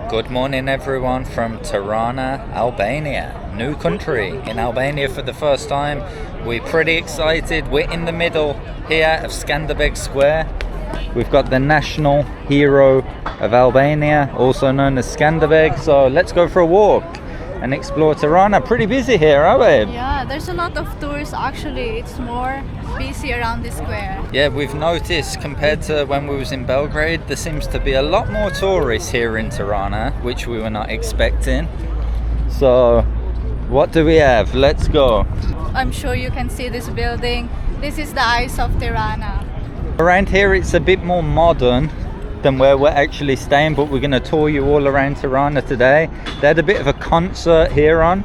Good morning everyone from Tirana, Albania. New country in Albania for the first time. We're pretty excited. We're in the middle here of Skanderbeg Square. We've got the national hero of Albania, also known as Skanderbeg. So let's go for a walk and explore Tirana. Pretty busy here, are we? Yeah, there's a lot of tours actually. It's more busy around the square. Yeah, we've noticed compared to when we was in Belgrade, there seems to be a lot more tourists here in Tirana, which we were not expecting. So, what do we have? Let's go. I'm sure you can see this building. This is the Eyes of Tirana. Around here it's a bit more modern than where we're actually staying, but we're going to tour you all around Tirana today. They had a bit of a concert here on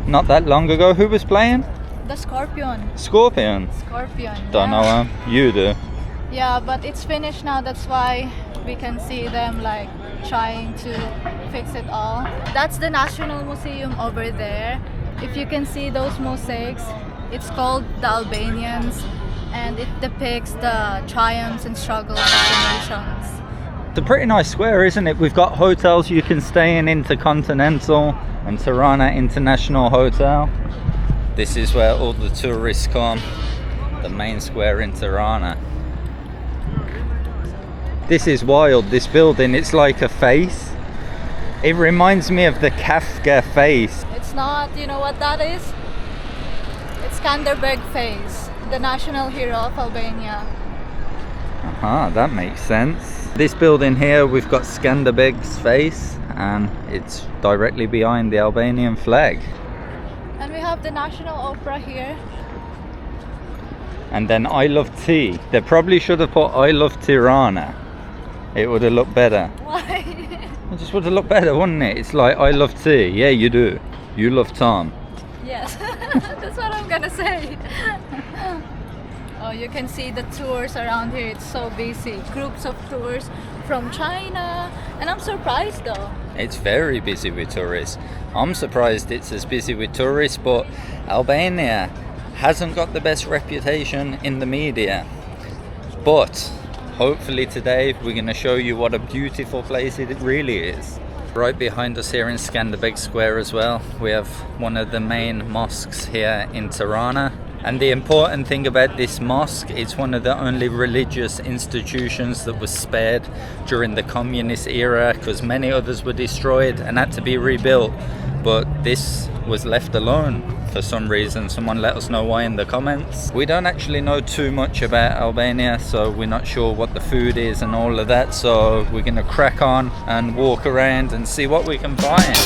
not that long ago. Who was playing? The Scorpion. Scorpion? Scorpion. Don't know him. You do. Yeah, but it's finished now. That's why we can see them like trying to fix it all. That's the National Museum over there. If you can see those mosaics, it's called the Albanians, and it depicts the triumphs and struggles of the nations. It's a pretty nice square, isn't it? We've got hotels you can stay in, Intercontinental and Tirana International Hotel. This is where all the tourists come, the main square in Tirana. This is wild, this building. It's like a face. It reminds me of the Kafka face. It's not, you know what that is? It's Skanderbeg face, the national hero of Albania. That makes sense. This building here, we've got Skanderbeg's face, and it's directly behind the Albanian flag. And we have the National Opera here. And then I love tea. They probably should have put I love Tirana. It would have looked better. Why? It just would have looked better, wouldn't it? It's like I love tea. Yeah, you do. You love Tom. Yes, that's what I'm gonna say. Oh, you can see the tours around here. It's so busy. Groups of tours from China. And I'm surprised though. It's very busy with tourists. I'm surprised it's as busy with tourists, but Albania hasn't got the best reputation in the media. But hopefully today we're going to show you what a beautiful place it really is. Right behind us here in Skanderbeg Square as well, we have one of the main mosques here in Tirana. And the important thing about this mosque, it's one of the only religious institutions that was spared during the communist era, because many others were destroyed and had to be rebuilt. But this was left alone for some reason. Someone let us know why in the comments. We don't actually know too much about Albania, so we're not sure what the food is and all of that. So we're gonna crack on and walk around and see what we can find.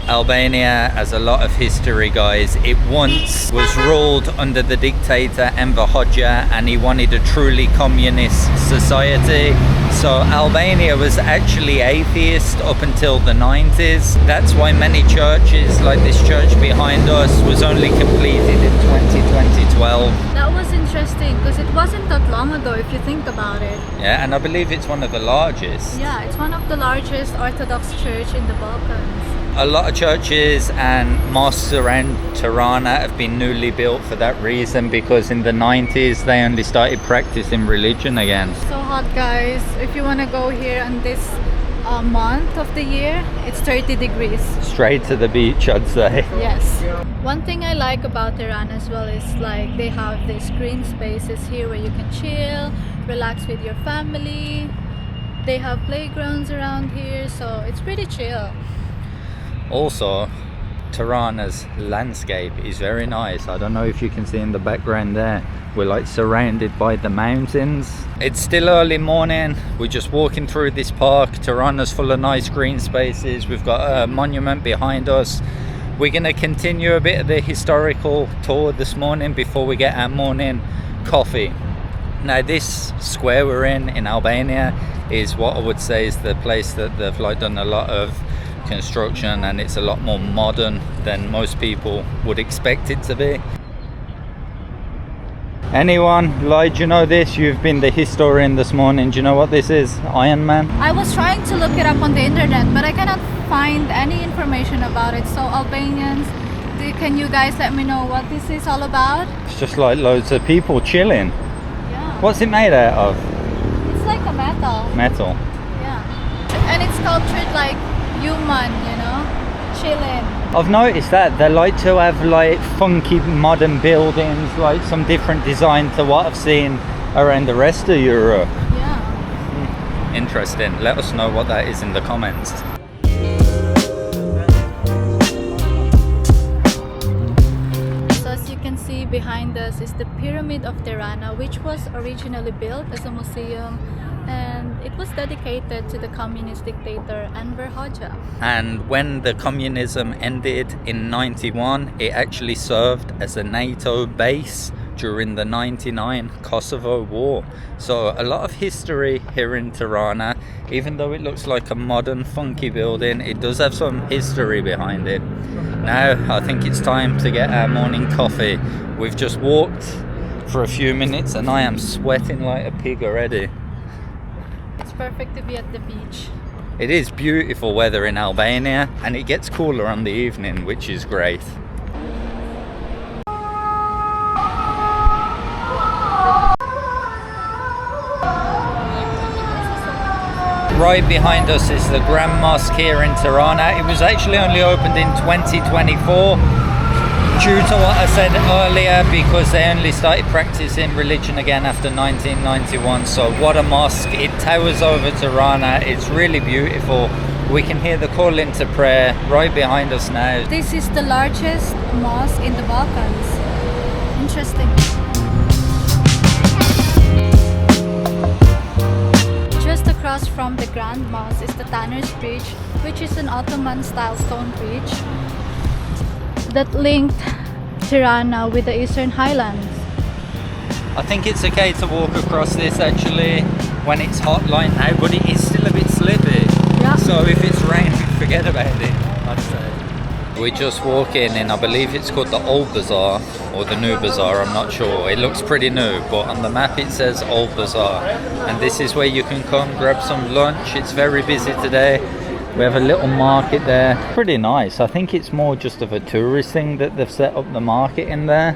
Albania has a lot of history, guys. It once was ruled under the dictator Enver Hoxha, and he wanted a truly communist society. So Albania was actually atheist up until the 90s. That's why many churches, like this church behind us, was only completed in 2012. That was interesting because it wasn't that long ago if you think about it. Yeah, and I believe it's one of the largest. Yeah, it's one of the largest Orthodox church in the Balkans. A lot of churches and mosques around Tirana have been newly built for that reason, because in the 90s they only started practicing religion again. So hot, guys. If you want to go here on this month of the year, it's 30 degrees. Straight to the beach, I'd say. Yes. One thing I like about Tirana as well is like they have these green spaces here where you can chill, relax with your family. They have playgrounds around here, so it's pretty chill. Also, Tirana's landscape is very nice. I don't know if you can see in the background there. We're like surrounded by the mountains. It's still early morning. We're just walking through this park. Tirana's full of nice green spaces. We've got a monument behind us. We're going to continue a bit of the historical tour this morning before we get our morning coffee. Now this square we're in Albania is what I would say is the place that they've like done a lot of construction, and it's a lot more modern than most people would expect it to be. Anyone, like, do you know this? You've been the historian this morning. Do you know what this is? Iron Man? I was trying to look it up on the internet, but I cannot find any information about it. So Albanians, Can you guys let me know what this is all about? It's just like loads of people chilling. Yeah. What's it made out of? It's like a metal. Metal. Yeah. And it's sculptured like human, you know, chilling. I've noticed that they like to have like funky modern buildings, like some different design to what I've seen around the rest of Europe. Yeah. Interesting. Let us know what that is in the comments. So as you can see behind us is the Pyramid of Tirana, which was originally built as a museum, and it was dedicated to the communist dictator Enver Hoxha. And when the communism ended in 91, it actually served as a NATO base during the 99 Kosovo War. So a lot of history here in Tirana. Even though it looks like a modern funky building, it does have some history behind it. Now I think it's time to get our morning coffee. We've just walked for a few minutes and I am sweating like a pig already. It's perfect to be at the beach. It is beautiful weather in Albania and it gets cooler on the evening, which is great. Right behind us is the Grand Mosque here in Tirana. It was actually only opened in 2024 due to what I said earlier, because they only started practicing religion again after 1991. So what a mosque. It towers over Tirana. It's really beautiful. We can hear the call into prayer right behind us now. This is the largest mosque in the Balkans. Interesting. Just across from the Grand Mosque is the Tanner's Bridge, which is an Ottoman-style stone bridge that linked Tirana with the Eastern Highlands. I think it's okay to walk across this actually when it's hot like now, but it is still a bit slippy. Yeah. So if it's raining, forget about it, I'd say. We're just walking in, I believe it's called the Old Bazaar or the New Bazaar, I'm not sure. It looks pretty new, but on the map it says Old Bazaar. And this is where you can come grab some lunch. It's very busy today. We have a little market there. Pretty nice. I think it's more just of a tourist thing that they've set up the market in there.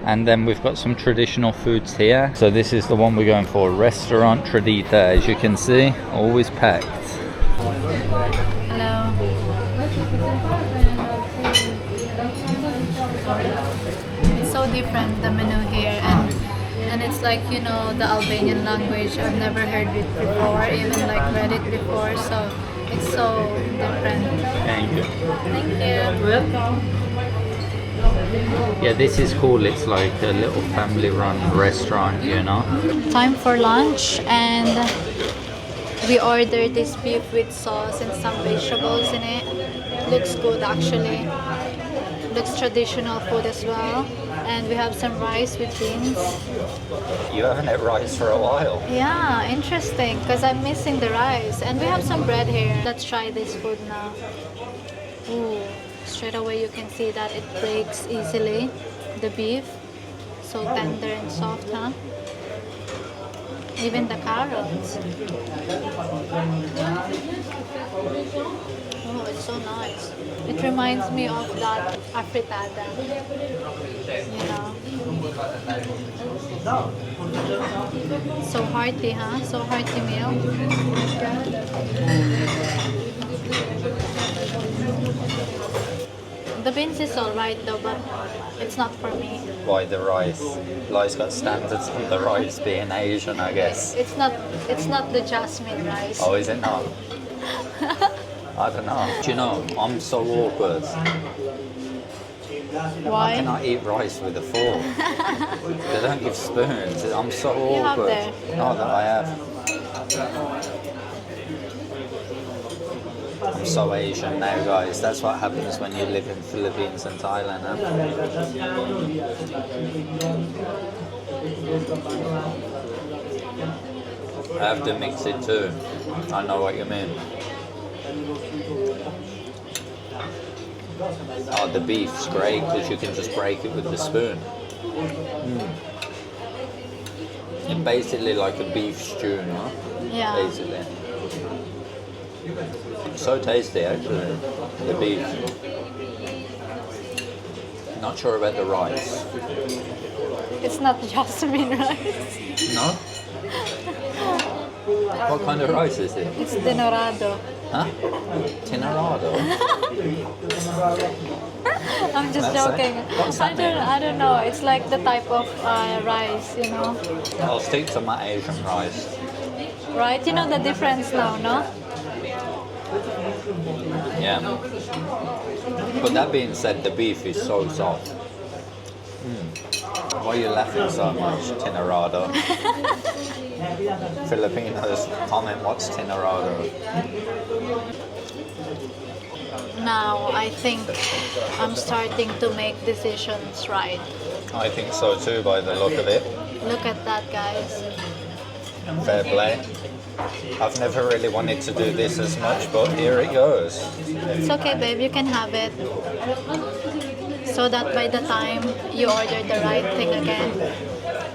And then we've got some traditional foods here. So this is the one we're going for, Restaurant Tradita, as you can see, always packed. Hello. It's so different, the menu here, and it's like, you know, the Albanian language. I've never heard it before, even like read it before, so it's so different. Thank you. Thank you. Welcome. Yeah, this is cool. It's like a little family-run restaurant, you know. Time for lunch, and we ordered this beef with sauce and some vegetables in it. Looks good actually. Looks traditional food as well. And we have some rice with beans. You haven't had rice for a while. Yeah, interesting, because I'm missing the rice. And we have some bread here. Let's try this food now. Ooh, straight away you can see that it breaks easily. The beef, so tender and soft, huh? Even the carrots. Oh, it's so nice. It reminds me of that afritada, you know. So hearty, huh? So hearty meal. The beans is alright though, but it's not for me. Why the rice? Li's got standards on the rice being Asian, I guess. It's not the jasmine rice. Oh, is it not? I don't know. Do you know, I'm so awkward. Why? I cannot eat rice with a fork. They don't give spoons. I'm so You have awkward. there. No, that I have. I'm so Asian now, guys. That's what happens when you live in Philippines and Thailand, huh? I have to mix it too. I know what you mean. Oh, the beef's great because you can just break it with the spoon. It's basically like a beef stew, no? Yeah. Basically. So tasty, actually. The beef. Not sure about the rice. It's not jasmine rice. No? What kind of rice is it? It's denorado. Huh? Tinerado? I'm just That's joking. it. What's that I don't know. It's like the type of rice, you know. I'll stick to my Asian rice. Right? You know the difference now, no? Yeah. But that being said, the beef is so soft. Why are you laughing so much, Tinerado? Filipinos, comment what's Tinerado. Now I think I'm starting to make decisions right. I think so too by the look of it. Look at that, guys. Fair play. I've never really wanted to do this as much, but here it goes. It's okay, babe. You can have it. So that by the time you order the right thing again,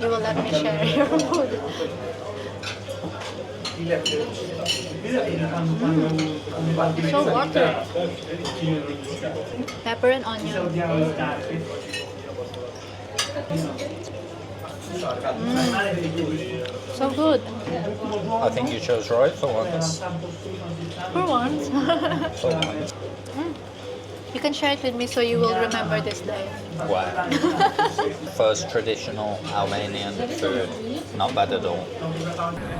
you will let me share your food. So water. Pepper and onion. So good. I think you chose right for once. For once. For once. You can share it with me so you will remember this day. Wow. First traditional Albanian food. Not bad at all.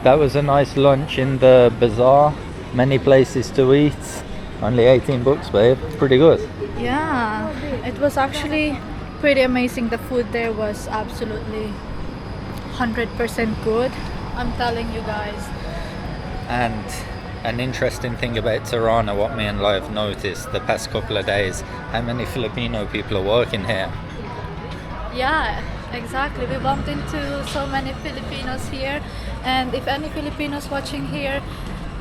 That was a nice lunch in the bazaar. Many places to eat. Only 18 bucks, babe. Pretty good. Yeah, it was actually pretty amazing. The food there was absolutely 100% good. I'm telling you guys. And an interesting thing about Tirana, what me and Lai have noticed the past couple of days, how many Filipino people are working here. Yeah, exactly. We bumped into so many Filipinos here, and if any Filipinos watching here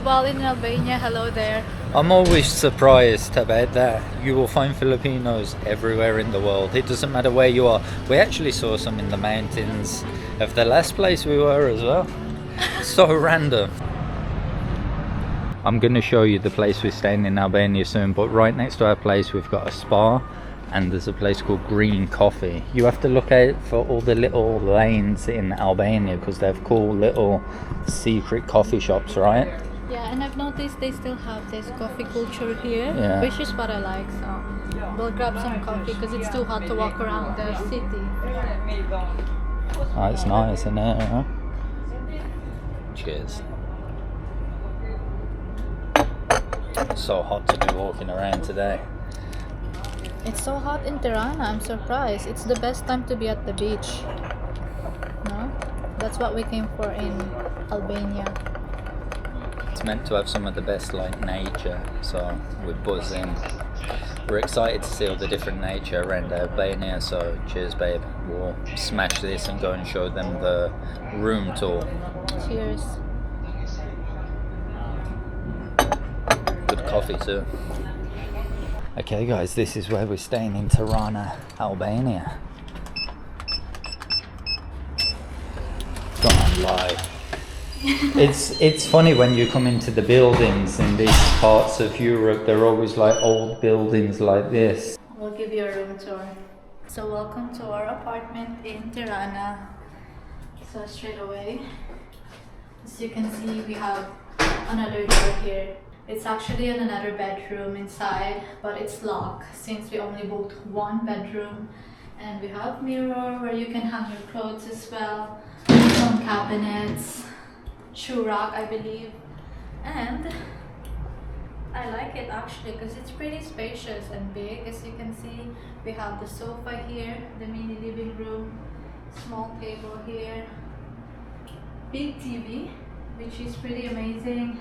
while in Albania, hello there. I'm always surprised about that. You will find Filipinos everywhere in the world. It doesn't matter where you are. We actually saw some in the mountains of the last place we were as well. So random. I'm going to show you the place we're staying in Albania soon, but right next to our place we've got a spa and there's a place called Green Coffee. You have to look out for all the little lanes in Albania because they have cool little secret coffee shops, right? Yeah, and I've noticed they still have this coffee culture here, Yeah. which is what I like. So we'll grab some coffee because it's too hot to walk around the city. Oh, it's nice, isn't it? Huh? Cheers. So hot to be walking around today. It's so hot in Tirana, I'm surprised. It's the best time to be at the beach. No? That's what we came for in Albania. It's meant to have some of the best like nature, so we're buzzing. We're excited to see all the different nature around Albania, so cheers babe. We'll smash this and go and show them the room tour. Cheers. Good coffee too. Okay guys, this is where we're staying in Tirana, Albania. Don't lie. It's funny when you come into the buildings in these parts of Europe, they're always like old buildings like this. We'll give you a room tour. So welcome to our apartment in Tirana. So straight away, as you can see, we have another door here. It's actually in another bedroom inside, but it's locked since we only booked one bedroom. And we have mirror where you can hang your clothes as well. Some cabinets, shoe rack I believe. And I like it actually because it's pretty spacious and big. As you can see, we have the sofa here, the mini living room, small table here, big TV, which is pretty amazing.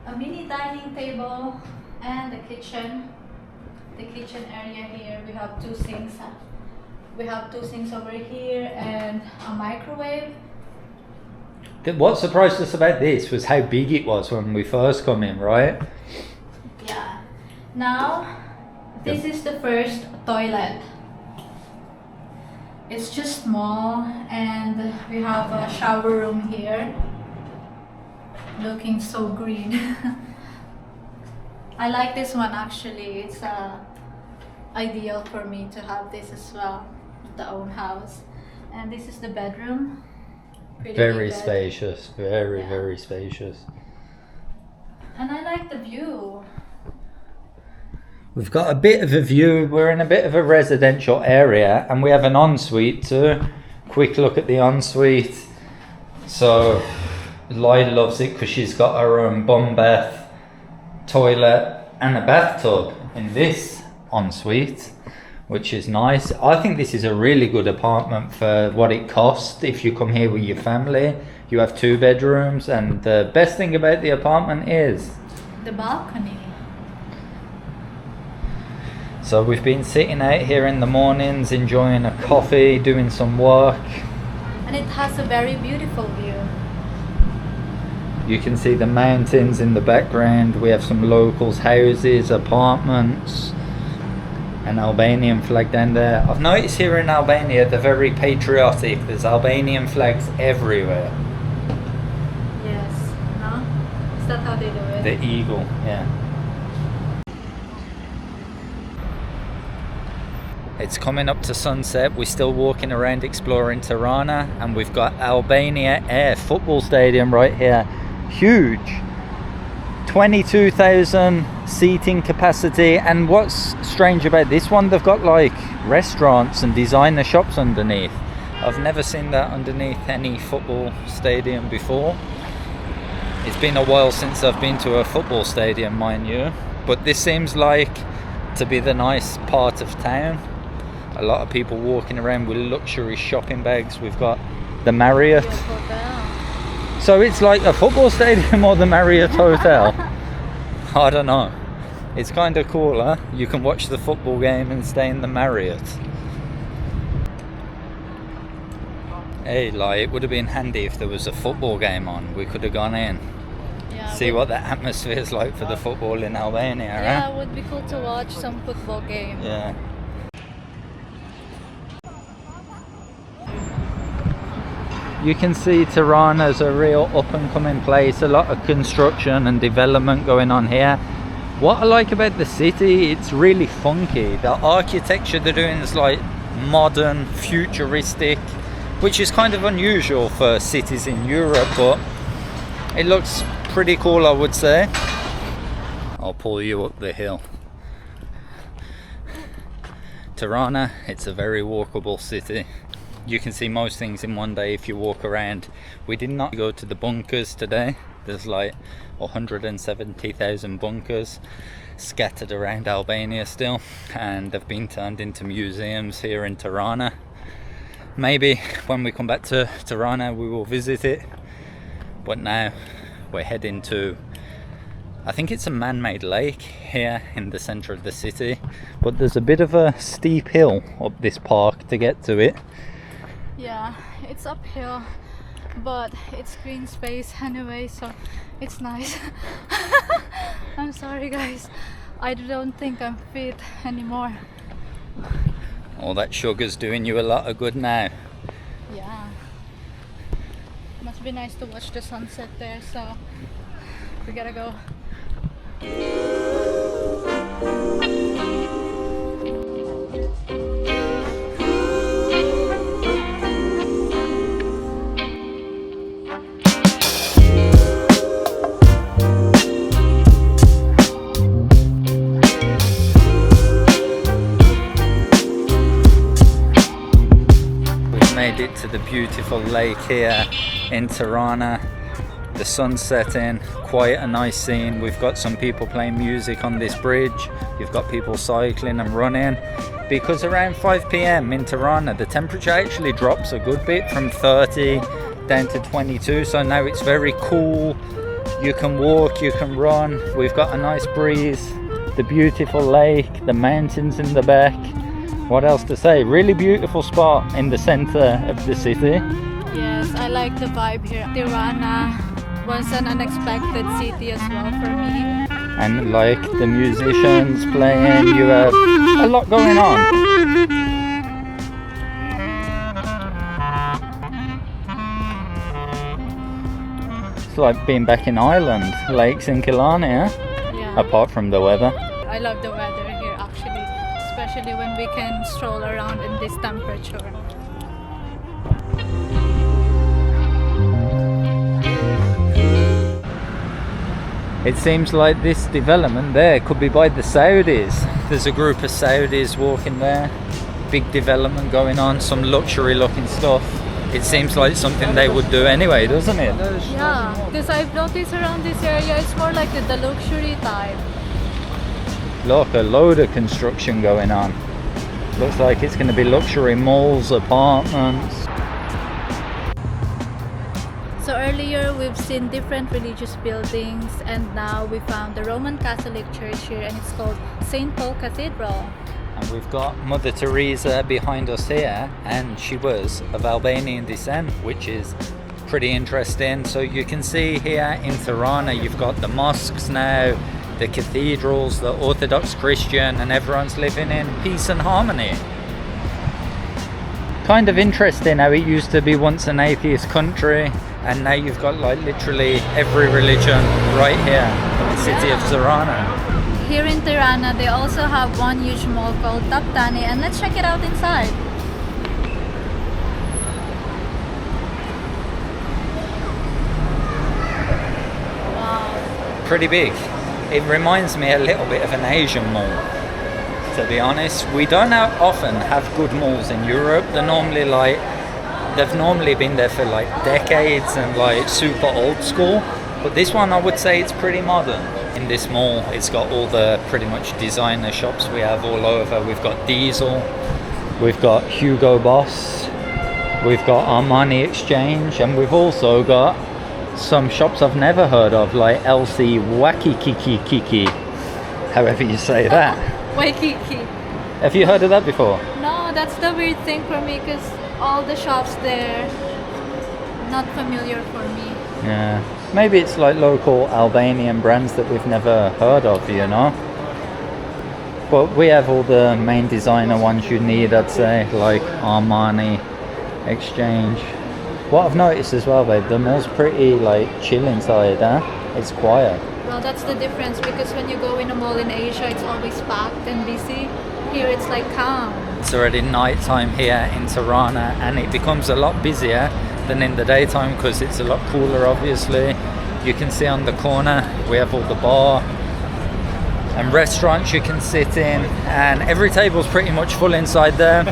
A mini dining table and the kitchen. The kitchen area here, we have two sinks. We have two sinks over here and a microwave. What surprised us about this was how big it was when we first come in, right? Yeah. Now, this is the first toilet. It's just small and we have a shower room here. Looking so green. I like this one actually. It's ideal for me to have this as well, the own house. And this is the bedroom. Pretty Very big bed. spacious, very spacious. And I like the view. We've got a bit of a view. We're in a bit of a residential area, and we have an ensuite too. Quick look at the ensuite. So Lila loves it because she's got her own bum bath, toilet and a bathtub in this ensuite, which is nice. I think this is a really good apartment for what it costs. If you come here with your family, you have 2 bedrooms, and the best thing about the apartment is the balcony. so we've been sitting out here in the mornings enjoying a coffee, doing some work. And it has a very beautiful view. You can see the mountains in the background. We have some locals' houses, apartments, an Albanian flag down there. I've noticed here in Albania they're very patriotic. There's Albanian flags everywhere. Yes, no? Is that how they do it? The eagle, yeah. It's coming up to sunset. We're still walking around exploring Tirana, and we've got Albania Air football stadium right here. Huge. 22,000 seating capacity, and what's strange about this one, they've got like restaurants and designer shops underneath. I've never seen that underneath any football stadium before. It's been a while since I've been to a football stadium, mind you, but this seems like to be the nice part of town. A lot of people walking around with luxury shopping bags. We've got the Marriott. So it's like a football stadium or the Marriott Hotel. I don't know. It's kind of cool, huh? You can watch the football game and stay in the Marriott. Hey, like, it would have been handy if there was a football game on. We could have gone in. Yeah, See what the atmosphere is like for the football in Albania, yeah, huh? it would be cool to watch some football game. Yeah. You can see Tirana's a real up and coming place. A lot of construction and development going on here. What I like about the city, it's really funky. The architecture they're doing is like modern, futuristic, which is kind of unusual for cities in Europe, but it looks pretty cool, I would say. I'll pull you up the hill. Tirana, it's a very walkable city. You can see most things in one day if you walk around. We did not go to the bunkers today. There's like 170,000 bunkers scattered around Albania still, and they've been turned into museums here in Tirana. Maybe when we come back to Tirana we will visit it, but now we're heading to, I think it's a man-made lake here in the center of the city, but there's a bit of a steep hill up this park to get to it. Yeah, it's uphill, but it's green space anyway, so it's nice. I'm sorry guys, I don't think I'm fit anymore. All that sugar's doing you a lot of good now. Yeah, must be nice to watch the sunset there, so we gotta go. It to the beautiful lake here in Tirana. The sun's setting, quite a nice scene. We've got some people playing music on this bridge. You've got people cycling and running, because around 5 p.m. in Tirana the temperature actually drops a good bit, from 30 down to 22, so now it's very cool. You can walk, you can run. We've got a nice breeze, the beautiful lake, the mountains in the back. What else to say? Really beautiful spot in the center of the city. Yes, I like the vibe here. Tirana was an unexpected city as well for me. And like the musicians playing, you have a lot going on. It's like being back in Ireland, lakes in Killarney, yeah? Apart from the weather. I love the weather here actually. It's especially when we can stroll around in this temperature. It seems like this development there could be by the Saudis. There's a group of Saudis walking there. Big development going on, some luxury looking stuff. It seems like something they would do anyway, doesn't it? Yeah, because I've noticed around this area it's more like the luxury type. Look, a load of construction going on. Looks like it's going to be luxury malls, apartments. So earlier we've seen different religious buildings, and now we found the Roman Catholic Church here, and it's called St. Paul Cathedral. And we've got Mother Teresa behind us here, and she was of Albanian descent, which is pretty interesting. So you can see here in Tirana you've got the mosques now, the cathedrals, the Orthodox Christian, and everyone's living in peace and harmony. Kind of interesting how it used to be once an atheist country, and now you've got like literally every religion right here in the city of Tirana. Here in Tirana they also have one huge mall called Taptani, and let's check it out inside. Wow. Pretty big. It reminds me a little bit of an Asian mall, to be honest. We don't often have good malls in Europe. They've normally been there for like decades and like super old school, but this one I would say it's pretty modern. In this mall it's got all the pretty much designer shops we have all over. We've got Diesel, we've got Hugo Boss, we've got Armani Exchange, and we've also got some shops I've never heard of, like LC Wakikiki, however you say that. Waikiki. Have you heard of that before? No, that's the weird thing for me, because all the shops there, not familiar for me. Yeah, maybe it's like local Albanian brands that we've never heard of, you know. But we have all the main designer ones you need, I'd say, like Armani Exchange. What I've noticed as well, babe, the mall's pretty like chill inside, huh? It's quiet. Well, that's the difference, because when you go in a mall in Asia, it's always packed and busy. Here it's like calm. It's already night time here in Tirana, and it becomes a lot busier than in the daytime because it's a lot cooler, obviously. You can see on the corner we have all the bar and restaurants you can sit in, and every table's pretty much full inside there.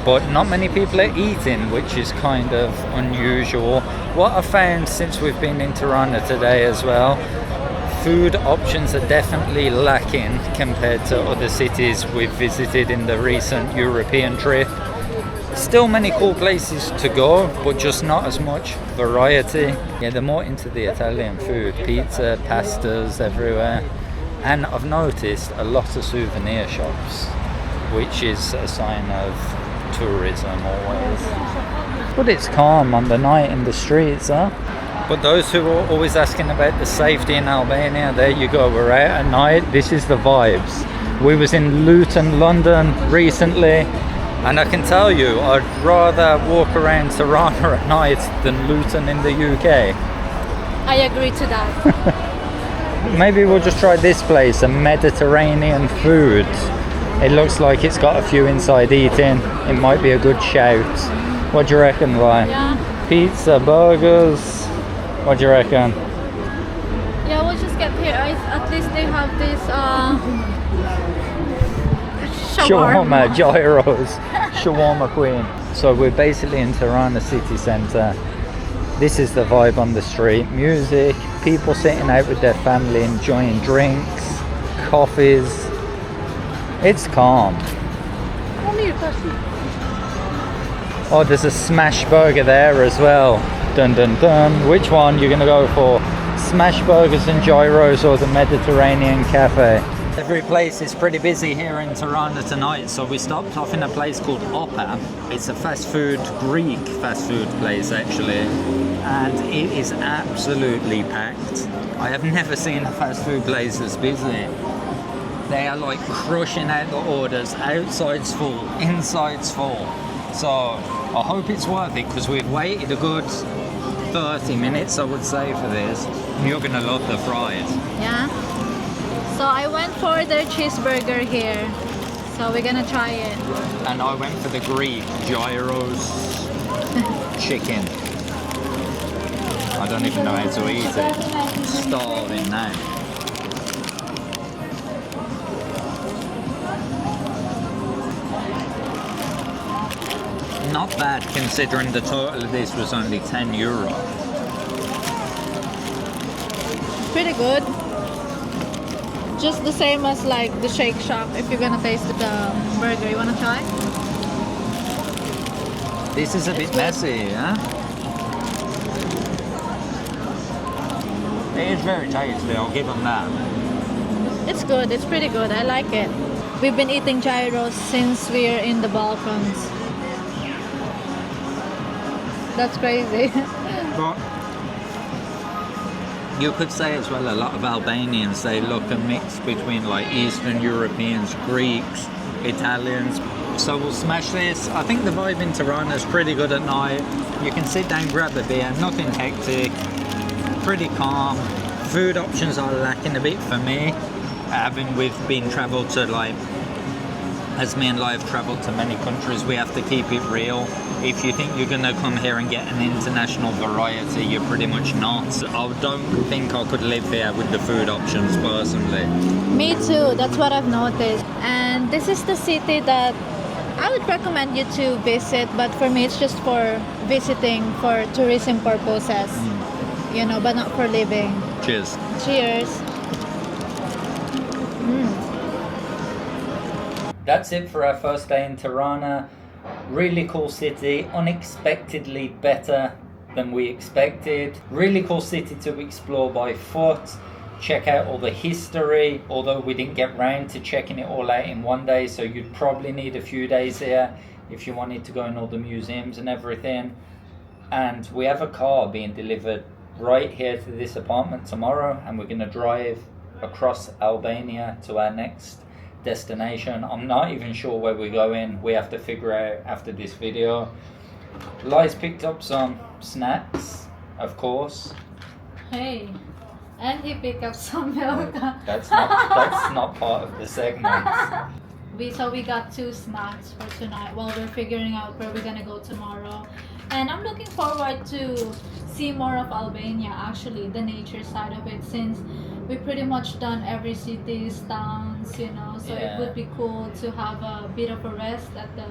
But not many people are eating, which is kind of unusual. What I found since we've been in Tirana today as well, food options are definitely lacking compared to other cities we've visited in the recent European trip. Still many cool places to go, but just not as much variety. Yeah, they're more into the Italian food, pizza, pastas everywhere. And I've noticed a lot of souvenir shops, which is a sign of tourism always. But it's calm on the night in the streets, huh? But those who are always asking about the safety in Albania, there you go, we're out at night. This is the vibes. We was in Luton, London recently, and I can tell you I'd rather walk around Tirana at night than Luton in the UK. I agree to that. Maybe we'll just try this place, a Mediterranean food. It looks like it's got a few inside eating. It might be a good shout. What do you reckon, Vi? Yeah. Pizza, burgers. What do you reckon? Yeah, we'll just get here. At least they have this Shawarma, gyros. Shawarma queen. So we're basically in Tirana city centre. This is the vibe on the street. Music, people sitting out with their family enjoying drinks, coffees. It's calm. Oh, there's a smash burger there as well. Dun dun dun. Which one you gonna go for? Smash burgers and gyros or the Mediterranean cafe? Every place is pretty busy here in Tirana tonight, so we stopped off in a place called Opa. It's a fast food, Greek fast food place actually, and it is absolutely packed. I have never seen a fast food place as busy. They are like crushing out the orders. Outside's full, inside's full. So I hope it's worth it, because we've waited a good 30 minutes, I would say, for this. You're gonna love the fries. Yeah. So So I went for their cheeseburger here. So we're gonna try it. And I went for the Greek gyros chicken. I don't even know how to eat it. Starving now. Not bad considering the total of this was only €10. Pretty good. Just the same as like the Shake Shack if you're gonna taste the burger. You wanna try? This is a bit messy, huh? It is very tasty, I'll give them that. It's good, it's pretty good. I like it. We've been eating gyros since we're in the Balkans. That's crazy. But you could say as well, a lot of Albanians, they look a mix between like Eastern Europeans, Greeks, Italians. So we'll smash this. I think the vibe in Tirana is pretty good at night. You can sit down, grab a beer, nothing hectic, pretty calm. Food options are lacking a bit for me, having we've been travelled to like, as me and Lai have travelled to many countries, we have to keep it real. If you think you're gonna come here and get an international variety, you're pretty much not. I don't think I could live here with the food options personally. Me too, that's what I've noticed. And this is the city that I would recommend you to visit, but for me it's just for visiting for tourism purposes, you know, but not for living. Cheers. Cheers. That's it for our first day in Tirana. Really cool city, unexpectedly better than we expected. Really cool city to explore by foot. Check out all the history, although we didn't get round to checking it all out in one day, so you'd probably need a few days here if you wanted to go in all the museums and everything. And we have a car being delivered right here to this apartment tomorrow, and we're going to drive across Albania to our next destination. I'm not even sure where we're going. We have to figure out after this video. Lai's picked up some snacks, of course. Hey, and he picked up some milk. That's not part of the segment. So we got 2 snacks for tonight while we're figuring out where we're gonna go tomorrow. And I'm looking forward to see more of Albania, actually, the nature side of it, since we pretty much done every cities, towns, you know, so Yeah. it would be cool to have a bit of a rest at the...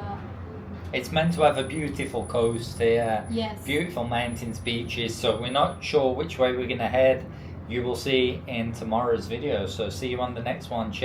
It's meant to have a beautiful coast here. Yes. Beautiful mountains, beaches, so we're not sure which way we're going to head. You will see in tomorrow's video, so see you on the next one. Ciao.